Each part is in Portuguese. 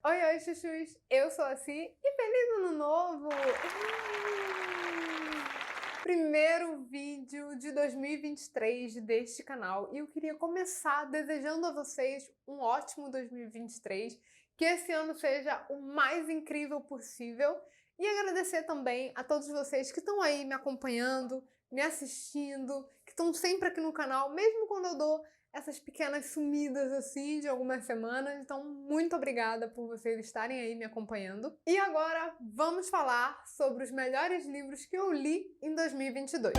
Oi, chuchus! Eu sou a Si e feliz ano novo! Primeiro vídeo de 2023 deste canal e eu queria começar desejando a vocês um ótimo 2023, que esse ano seja o mais incrível possível e agradecer também a todos vocês que estão aí me acompanhando, me assistindo, que estão sempre aqui no canal, mesmo quando eu dou essas pequenas sumidas assim de algumas semanas. Então, muito obrigada por vocês estarem aí me acompanhando. E agora vamos falar sobre os melhores livros que eu li em 2022.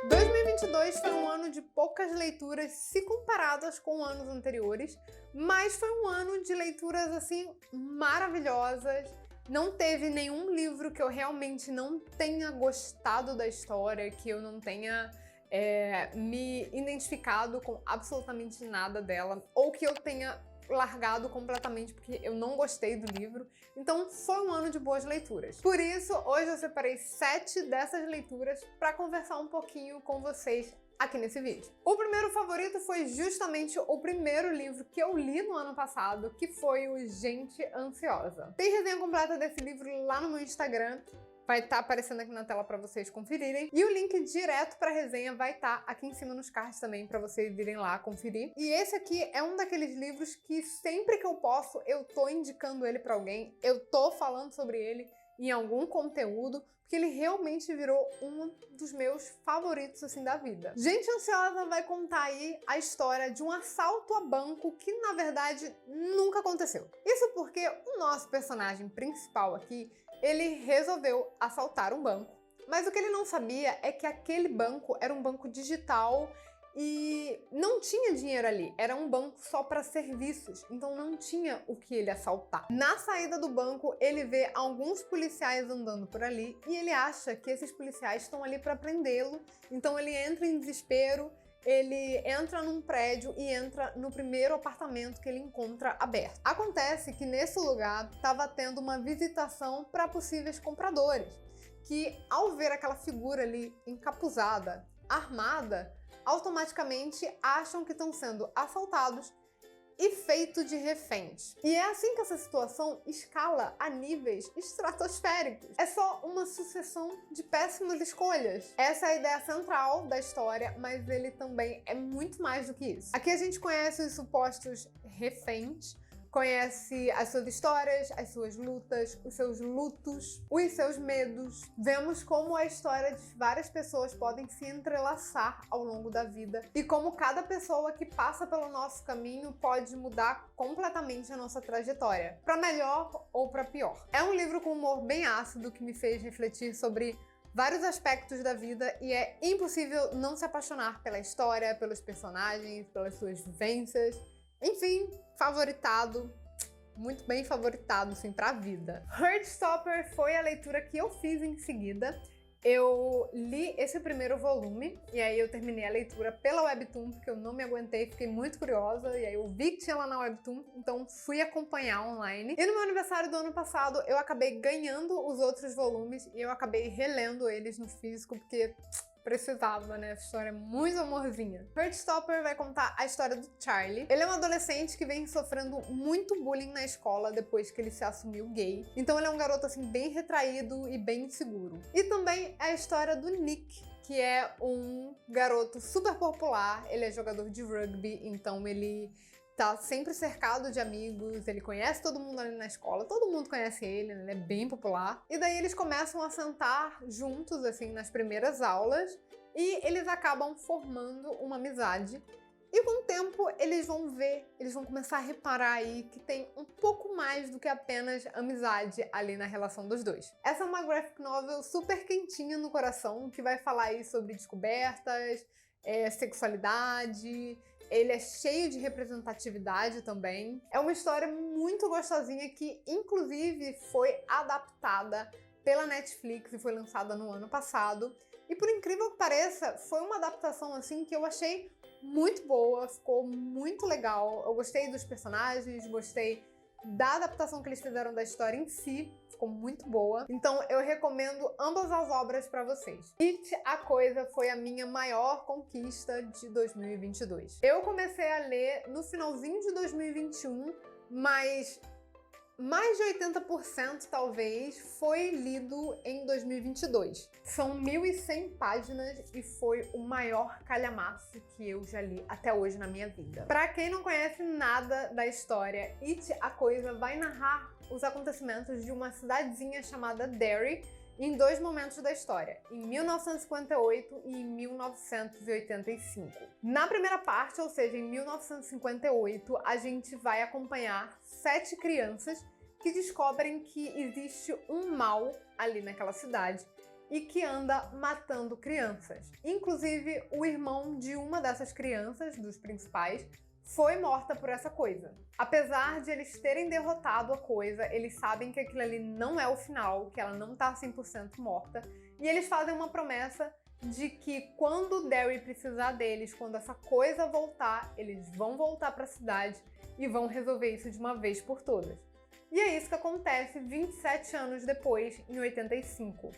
2022 foi um ano de poucas leituras se comparadas com anos anteriores, mas foi um ano de leituras assim maravilhosas. Não teve nenhum livro que eu realmente não tenha gostado da história, que eu não tenha me identificado com absolutamente nada dela, ou que eu tenha largado completamente porque eu não gostei do livro. Então foi um ano de boas leituras. Por isso, hoje eu separei 7 dessas leituras para conversar um pouquinho com vocês aqui nesse vídeo. O primeiro favorito foi justamente o primeiro livro que eu li no ano passado, que foi o Gente Ansiosa. Tem resenha completa desse livro lá no meu Instagram, vai estar aparecendo aqui na tela para vocês conferirem. E o link direto para a resenha vai estar aqui em cima nos cards também para vocês irem lá conferir. E esse aqui é um daqueles livros que sempre que eu posso, eu tô indicando ele para alguém, eu tô falando sobre ele em algum conteúdo, porque ele realmente virou um dos meus favoritos assim da vida. Gente Ansiosa vai contar aí a história de um assalto a banco que na verdade nunca aconteceu. Isso porque o nosso personagem principal aqui, ele resolveu assaltar um banco, mas o que ele não sabia é que aquele banco era um banco digital e não tinha dinheiro ali, era um banco só para serviços, então não tinha o que ele assaltar. Na saída do banco, ele vê alguns policiais andando por ali e ele acha que esses policiais estão ali para prendê-lo, então ele entra em desespero, ele entra num prédio e entra no primeiro apartamento que ele encontra aberto. Acontece que nesse lugar estava tendo uma visitação para possíveis compradores, que ao ver aquela figura ali encapuzada, armada, automaticamente acham que estão sendo assaltados e feitos de reféns. E é assim que essa situação escala a níveis estratosféricos. É só uma sucessão de péssimas escolhas. Essa é a ideia central da história, mas ele também é muito mais do que isso. Aqui a gente conhece os supostos reféns, conhece as suas histórias, as suas lutas, os seus lutos, os seus medos. Vemos como a história de várias pessoas podem se entrelaçar ao longo da vida e como cada pessoa que passa pelo nosso caminho pode mudar completamente a nossa trajetória, para melhor ou para pior. É um livro com humor bem ácido que me fez refletir sobre vários aspectos da vida e é impossível não se apaixonar pela história, pelos personagens, pelas suas vivências. Enfim, favoritado, muito bem favoritado, assim, pra vida. Heartstopper foi a leitura que eu fiz em seguida. Eu li esse primeiro volume e aí eu terminei a leitura pela Webtoon, porque eu não me aguentei, fiquei muito curiosa, e aí eu vi que tinha lá na Webtoon, então fui acompanhar online. E no meu aniversário do ano passado, eu acabei ganhando os outros volumes e eu acabei relendo eles no físico, porque precisava, né? A história é muito amorzinha. Heartstopper vai contar a história do Charlie. Ele é um adolescente que vem sofrendo muito bullying na escola depois que ele se assumiu gay. Então ele é um garoto assim bem retraído e bem inseguro. E também é a história do Nick, que é um garoto super popular. Ele é jogador de rugby, então ele tá sempre cercado de amigos, ele conhece todo mundo ali na escola, todo mundo conhece ele, né? Ele é bem popular. E daí eles começam a sentar juntos, assim, nas primeiras aulas, e eles acabam formando uma amizade. E com o tempo eles vão começar a reparar aí que tem um pouco mais do que apenas amizade ali na relação dos dois. Essa é uma graphic novel super quentinha no coração, que vai falar aí sobre descobertas, sexualidade, ele é cheio de representatividade também. É uma história muito gostosinha que, inclusive, foi adaptada pela Netflix e foi lançada no ano passado. E por incrível que pareça, foi uma adaptação assim que eu achei muito boa, ficou muito legal. Eu gostei dos personagens, gostei da adaptação que eles fizeram da história em si. Ficou muito boa. Então eu recomendo ambas as obras para vocês. It, a Coisa, foi a minha maior conquista de 2022. Eu comecei a ler no finalzinho de 2021, mas mais de 80% talvez foi lido em 2022. São 1.100 páginas e foi o maior calhamaço que eu já li até hoje na minha vida. Pra quem não conhece nada da história, It, a Coisa, vai narrar os acontecimentos de uma cidadezinha chamada Derry em dois momentos da história, em 1958 e em 1985. Na primeira parte, ou seja, em 1958, a gente vai acompanhar 7 crianças que descobrem que existe um mal ali naquela cidade e que anda matando crianças. Inclusive, o irmão de uma dessas crianças, dos principais, foi morta por essa coisa. Apesar de eles terem derrotado a coisa, eles sabem que aquilo ali não é o final, que ela não tá 100% morta, e eles fazem uma promessa de que quando Derry precisar deles, quando essa coisa voltar, eles vão voltar para a cidade e vão resolver isso de uma vez por todas. E é isso que acontece 27 anos depois, em 85.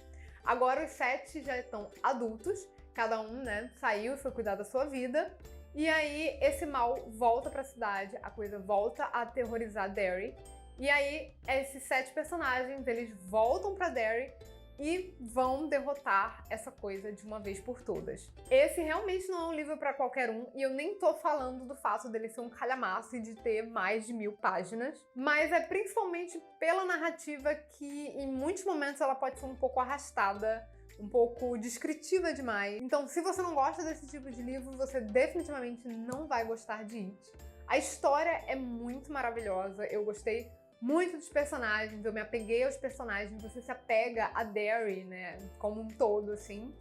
Agora os 7 já estão adultos, cada um, né, saiu e foi cuidar da sua vida. E aí esse mal volta pra cidade, a coisa volta a aterrorizar Derry. E aí esses 7 personagens, eles voltam pra Derry e vão derrotar essa coisa de uma vez por todas. Esse realmente não é um livro pra qualquer um, e eu nem tô falando do fato dele ser um calhamaço e de ter mais de 1.000 páginas, mas é principalmente pela narrativa que em muitos momentos ela pode ser um pouco arrastada, um pouco descritiva demais. Então, se você não gosta desse tipo de livro, você definitivamente não vai gostar de It. A história é muito maravilhosa, eu gostei muito dos personagens, eu me apeguei aos personagens, você se apega a Derry, né, como um todo, assim.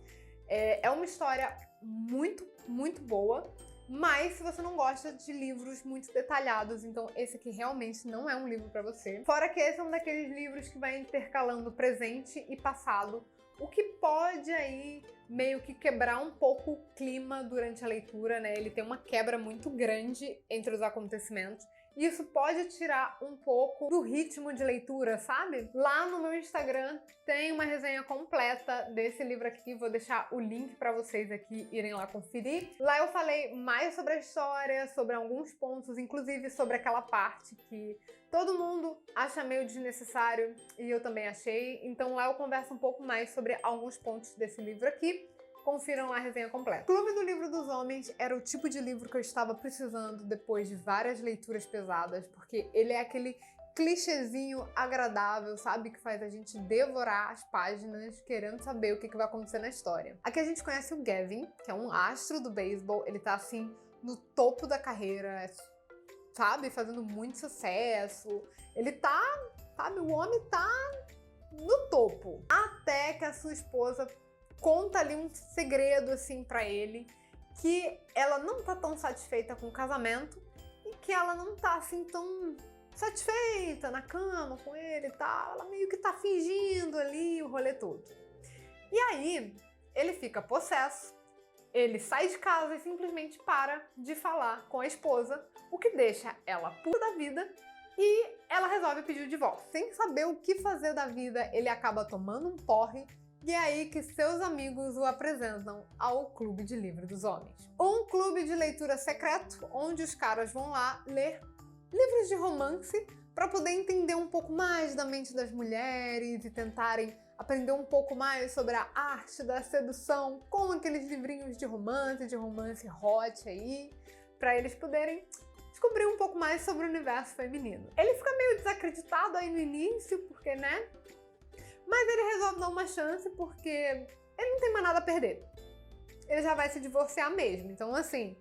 É uma história muito, muito boa, mas se você não gosta de livros muito detalhados, então esse aqui realmente não é um livro pra você. Fora que esse é um daqueles livros que vai intercalando presente e passado, o que pode aí meio que quebrar um pouco o clima durante a leitura, né? Ele tem uma quebra muito grande entre os acontecimentos. E isso pode tirar um pouco do ritmo de leitura, sabe? Lá no meu Instagram tem uma resenha completa desse livro aqui, vou deixar o link para vocês aqui irem lá conferir. Lá eu falei mais sobre a história, sobre alguns pontos, inclusive sobre aquela parte que todo mundo acha meio desnecessário e eu também achei. Então lá eu converso um pouco mais sobre alguns pontos desse livro aqui. Confiram a resenha completa. Clube do Livro dos Homens era o tipo de livro que eu estava precisando depois de várias leituras pesadas, porque ele é aquele clichêzinho agradável, sabe? Que faz a gente devorar as páginas querendo saber o que vai acontecer na história. Aqui a gente conhece o Gavin, que é um astro do beisebol. Ele tá assim no topo da carreira, sabe? Fazendo muito sucesso. Ele tá, sabe? O homem tá no topo. Até que a sua esposa conta ali um segredo assim pra ele, que ela não tá tão satisfeita com o casamento e que ela não tá assim tão satisfeita na cama com ele e tal. Ela meio que tá fingindo ali o rolê todo. E aí ele fica possesso, ele sai de casa e simplesmente para de falar com a esposa, o que deixa ela puta da vida. E ela resolve pedir o divórcio. Sem saber o que fazer da vida, ele acaba tomando um porre. E é aí que seus amigos o apresentam ao Clube de Livro dos Homens. Um clube de leitura secreto, onde os caras vão lá ler livros de romance para poder entender um pouco mais da mente das mulheres e tentarem aprender um pouco mais sobre a arte da sedução com aqueles livrinhos de romance hot aí, para eles poderem descobrir um pouco mais sobre o universo feminino. Ele fica meio desacreditado aí no início, porque, né? Mas ele resolve dar uma chance porque ele não tem mais nada a perder. Ele já vai se divorciar mesmo, então assim,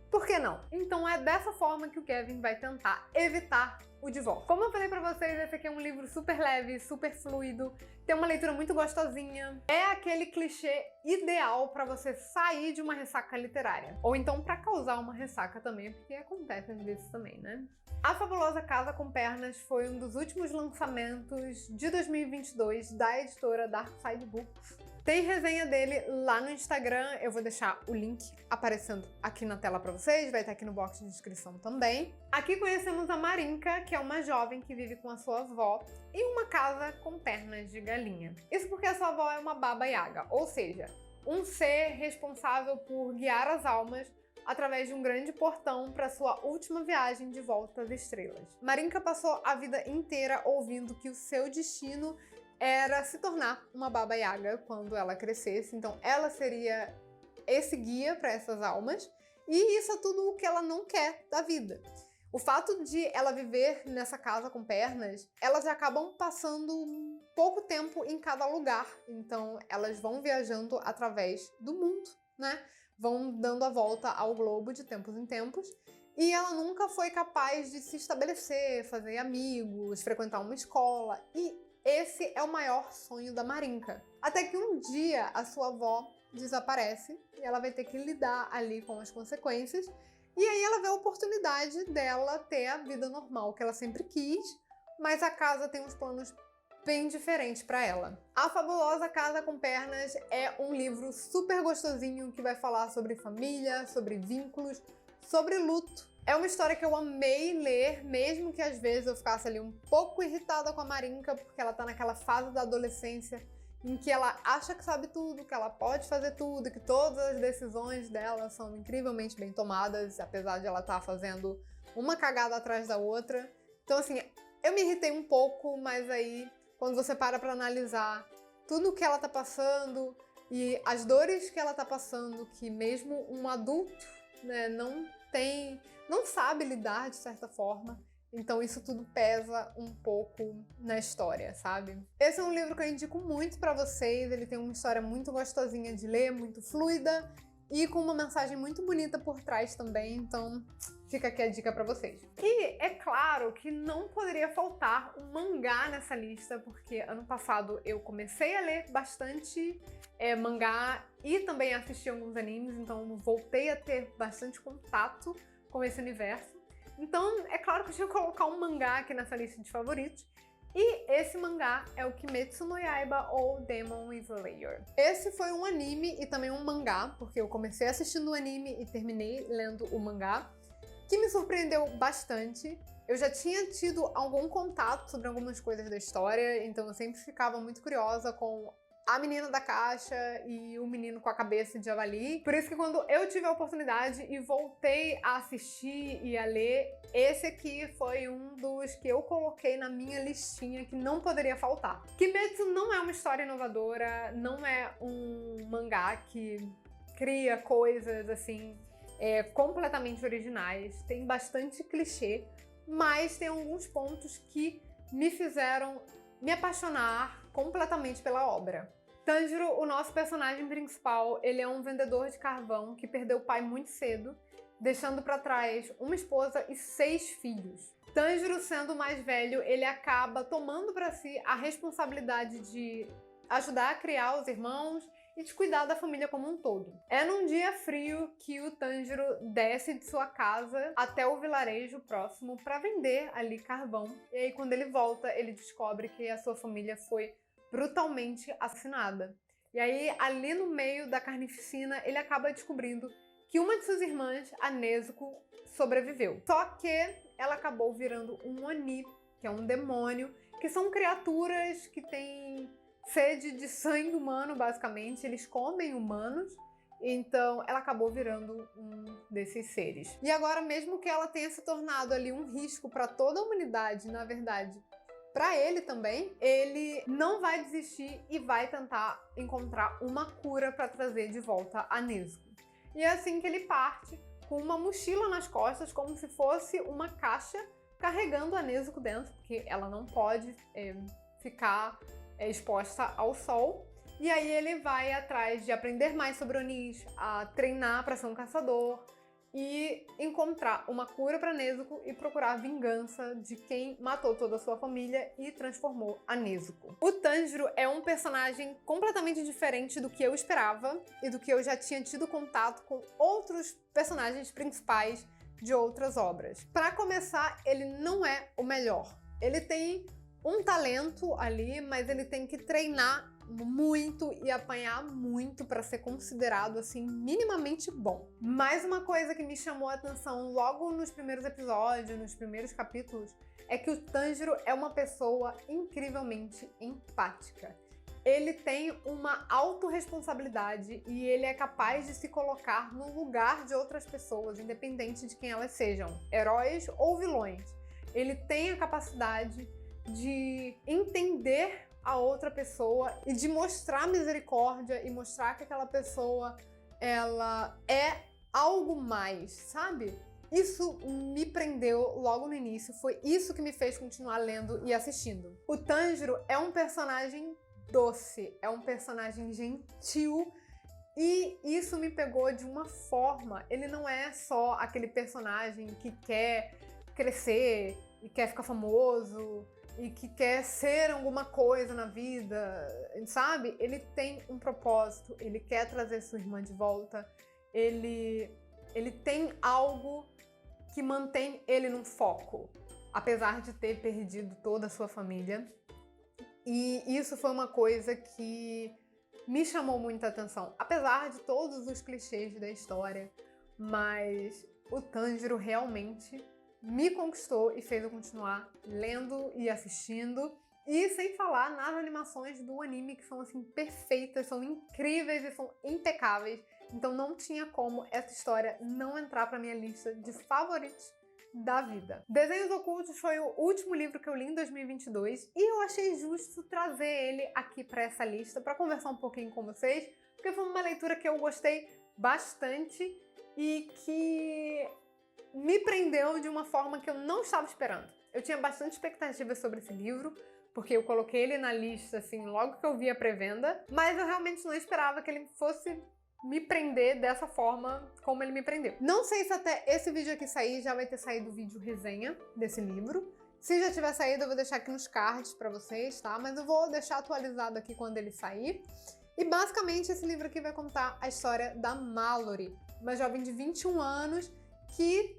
por que não? Então é dessa forma que o Kevin vai tentar evitar o divórcio. Como eu falei pra vocês, esse aqui é um livro super leve, super fluido, tem uma leitura muito gostosinha. É aquele clichê ideal pra você sair de uma ressaca literária. Ou então pra causar uma ressaca também, porque acontece às vezes também, né? A Fabulosa Casa com Pernas foi um dos últimos lançamentos de 2022 da editora Dark Side Books. Tem resenha dele lá no Instagram, eu vou deixar o link aparecendo aqui na tela pra vocês, vai estar aqui no box de descrição também. Aqui conhecemos a Marinka, que é uma jovem que vive com a sua avó em uma casa com pernas de galinha. Isso porque a sua avó é uma Baba Yaga, ou seja, um ser responsável por guiar as almas através de um grande portão para sua última viagem de volta às estrelas. Marinka passou a vida inteira ouvindo que o seu destino era se tornar uma Baba Yaga quando ela crescesse, então ela seria esse guia para essas almas, e isso é tudo o que ela não quer da vida. O fato de ela viver nessa casa com pernas, elas acabam passando pouco tempo em cada lugar, então elas vão viajando através do mundo, né? Vão dando a volta ao globo de tempos em tempos, e ela nunca foi capaz de se estabelecer, fazer amigos, frequentar uma escola, e esse é o maior sonho da Marinka. Até que um dia a sua avó desaparece e ela vai ter que lidar ali com as consequências, e aí ela vê a oportunidade dela ter a vida normal que ela sempre quis, mas a casa tem uns planos bem diferentes para ela. A Fabulosa Casa com Pernas é um livro super gostosinho que vai falar sobre família, sobre vínculos, sobre luto. É uma história que eu amei ler, mesmo que às vezes eu ficasse ali um pouco irritada com a Marinka, porque ela tá naquela fase da adolescência em que ela acha que sabe tudo, que ela pode fazer tudo, que todas as decisões dela são incrivelmente bem tomadas, apesar de ela estar fazendo uma cagada atrás da outra. Então, assim, eu me irritei um pouco, mas aí, quando você para pra analisar tudo o que ela tá passando e as dores que ela tá passando, que mesmo um adulto, né, não sabe lidar de certa forma, então isso tudo pesa um pouco na história, sabe? Esse é um livro que eu indico muito pra vocês, ele tem uma história muito gostosinha de ler, muito fluida e com uma mensagem muito bonita por trás também, então fica aqui a dica pra vocês. E é claro que não poderia faltar um mangá nessa lista, porque ano passado eu comecei a ler bastante mangá e também assisti alguns animes, então voltei a ter bastante contato com esse universo. Então, é claro que eu tinha que colocar um mangá aqui nessa lista de favoritos. E esse mangá é o Kimetsu no Yaiba ou Demon Slayer. Esse foi um anime e também um mangá, porque eu comecei assistindo o anime e terminei lendo o mangá, que me surpreendeu bastante. Eu já tinha tido algum contato sobre algumas coisas da história, então eu sempre ficava muito curiosa com a menina da caixa e o menino com a cabeça de javali. Por isso que quando eu tive a oportunidade e voltei a assistir e a ler, esse aqui foi um dos que eu coloquei na minha listinha que não poderia faltar. Kimetsu não é uma história inovadora, não é um mangá que cria coisas assim completamente originais, tem bastante clichê, mas tem alguns pontos que me fizeram me apaixonar completamente pela obra. Tanjiro, o nosso personagem principal, ele é um vendedor de carvão que perdeu o pai muito cedo, deixando para trás uma esposa e 6 filhos. Tanjiro, sendo o mais velho, ele acaba tomando para si a responsabilidade de ajudar a criar os irmãos e de cuidar da família como um todo. É num dia frio que o Tanjiro desce de sua casa até o vilarejo próximo para vender ali carvão. E aí, quando ele volta, ele descobre que a sua família foi brutalmente assassinada. E aí, ali no meio da carnificina, ele acaba descobrindo que uma de suas irmãs, a Nezuko, sobreviveu. Só que ela acabou virando um Oni, que é um demônio, que são criaturas que têm sede de sangue humano, basicamente. Eles comem humanos, então ela acabou virando um desses seres. E agora, mesmo que ela tenha se tornado ali um risco para toda a humanidade, na verdade, para ele também, ele não vai desistir e vai tentar encontrar uma cura para trazer de volta a Nezuko. E é assim que ele parte, com uma mochila nas costas, como se fosse uma caixa, carregando a Nezuko dentro, porque ela não pode ficar exposta ao sol. E aí ele vai atrás de aprender mais sobre Onis, a treinar para ser um caçador e encontrar uma cura para Nezuko e procurar a vingança de quem matou toda a sua família e transformou a Nezuko. O Tanjiro é um personagem completamente diferente do que eu esperava e do que eu já tinha tido contato com outros personagens principais de outras obras. Para começar, ele não é o melhor. Ele tem um talento ali, mas ele tem que treinar muito e apanhar muito pra ser considerado, assim, minimamente bom. Mais uma coisa que me chamou a atenção logo nos primeiros episódios, nos primeiros capítulos, é que o Tanjiro é uma pessoa incrivelmente empática. Ele tem uma autorresponsabilidade e ele é capaz de se colocar no lugar de outras pessoas, independente de quem elas sejam, heróis ou vilões. Ele tem a capacidade de entender a outra pessoa e de mostrar misericórdia e mostrar que aquela pessoa, ela é algo mais, sabe? Isso me prendeu logo no início, foi isso que me fez continuar lendo e assistindo. O Tanjiro é um personagem doce, é um personagem gentil e isso me pegou de uma forma. Ele não é só aquele personagem que quer crescer e quer ficar famoso e que quer ser alguma coisa na vida, sabe? Ele tem um propósito, ele quer trazer sua irmã de volta, ele tem algo que mantém ele no foco, apesar de ter perdido toda a sua família. E isso foi uma coisa que me chamou muita atenção, apesar de todos os clichês da história, mas o Tanjiro realmente me conquistou e fez eu continuar lendo e assistindo. E sem falar nas animações do anime, que são assim perfeitas, são incríveis e são impecáveis. Então não tinha como essa história não entrar pra minha lista de favoritos da vida. Desenhos Ocultos foi o último livro que eu li em 2022 e eu achei justo trazer ele aqui pra essa lista pra conversar um pouquinho com vocês, porque foi uma leitura que eu gostei bastante e que me prendeu de uma forma que eu não estava esperando. Eu tinha bastante expectativa sobre esse livro, porque eu coloquei ele na lista assim logo que eu vi a pré-venda, mas eu realmente não esperava que ele fosse me prender dessa forma como ele me prendeu. Não sei se até esse vídeo aqui sair já vai ter saído o vídeo resenha desse livro. Se já tiver saído, eu vou deixar aqui nos cards pra vocês, tá? Mas eu vou deixar atualizado aqui quando ele sair. E basicamente esse livro aqui vai contar a história da Mallory, uma jovem de 21 anos que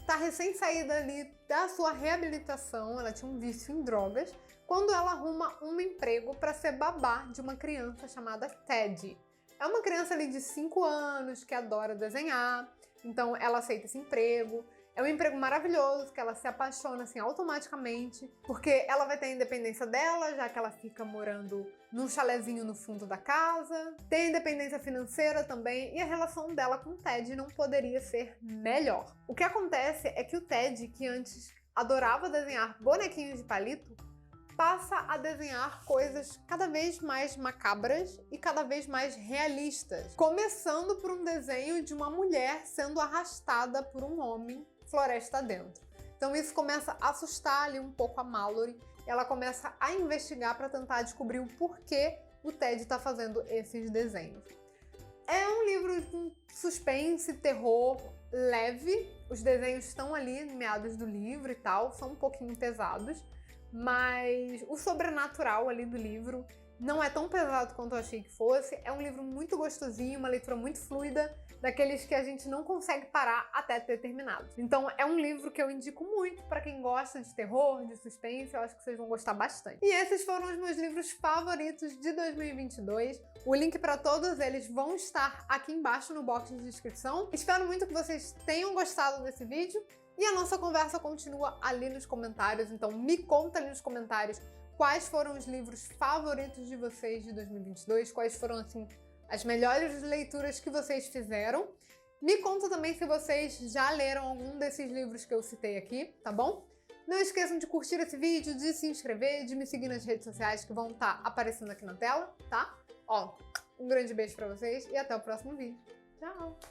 tá recém-saída ali da sua reabilitação. Ela tinha um vício em drogas, quando ela arruma um emprego para ser babá de uma criança chamada Ted. É uma criança ali de 5 anos que adora desenhar, então ela aceita esse emprego. É um emprego maravilhoso, que ela se apaixona assim automaticamente, porque ela vai ter a independência dela, já que ela fica morando num chalezinho no fundo da casa. Tem a independência financeira também, e a relação dela com o Ted não poderia ser melhor. O que acontece é que o Ted, que antes adorava desenhar bonequinhos de palito, passa a desenhar coisas cada vez mais macabras e cada vez mais realistas. Começando por um desenho de uma mulher sendo arrastada por um homem floresta dentro. Então isso começa a assustar ali um pouco a Mallory. Ela começa a investigar para tentar descobrir o porquê o Ted está fazendo esses desenhos. É um livro com suspense, terror leve. Os desenhos estão ali em meados do livro e tal, são um pouquinho pesados. Mas o sobrenatural ali do livro não é tão pesado quanto eu achei que fosse. É um livro muito gostosinho, uma leitura muito fluida, daqueles que a gente não consegue parar até ter terminado. Então é um livro que eu indico muito para quem gosta de terror, de suspense. Eu acho que vocês vão gostar bastante. E esses foram os meus livros favoritos de 2022. O link para todos eles vão estar aqui embaixo no box de descrição. Espero muito que vocês tenham gostado desse vídeo. E a nossa conversa continua ali nos comentários, então me conta ali nos comentários quais foram os livros favoritos de vocês de 2022, quais foram, assim, as melhores leituras que vocês fizeram. Me conta também se vocês já leram algum desses livros que eu citei aqui, tá bom? Não esqueçam de curtir esse vídeo, de se inscrever, de me seguir nas redes sociais que vão estar aparecendo aqui na tela, tá? Ó, um grande beijo pra vocês e até o próximo vídeo. Tchau!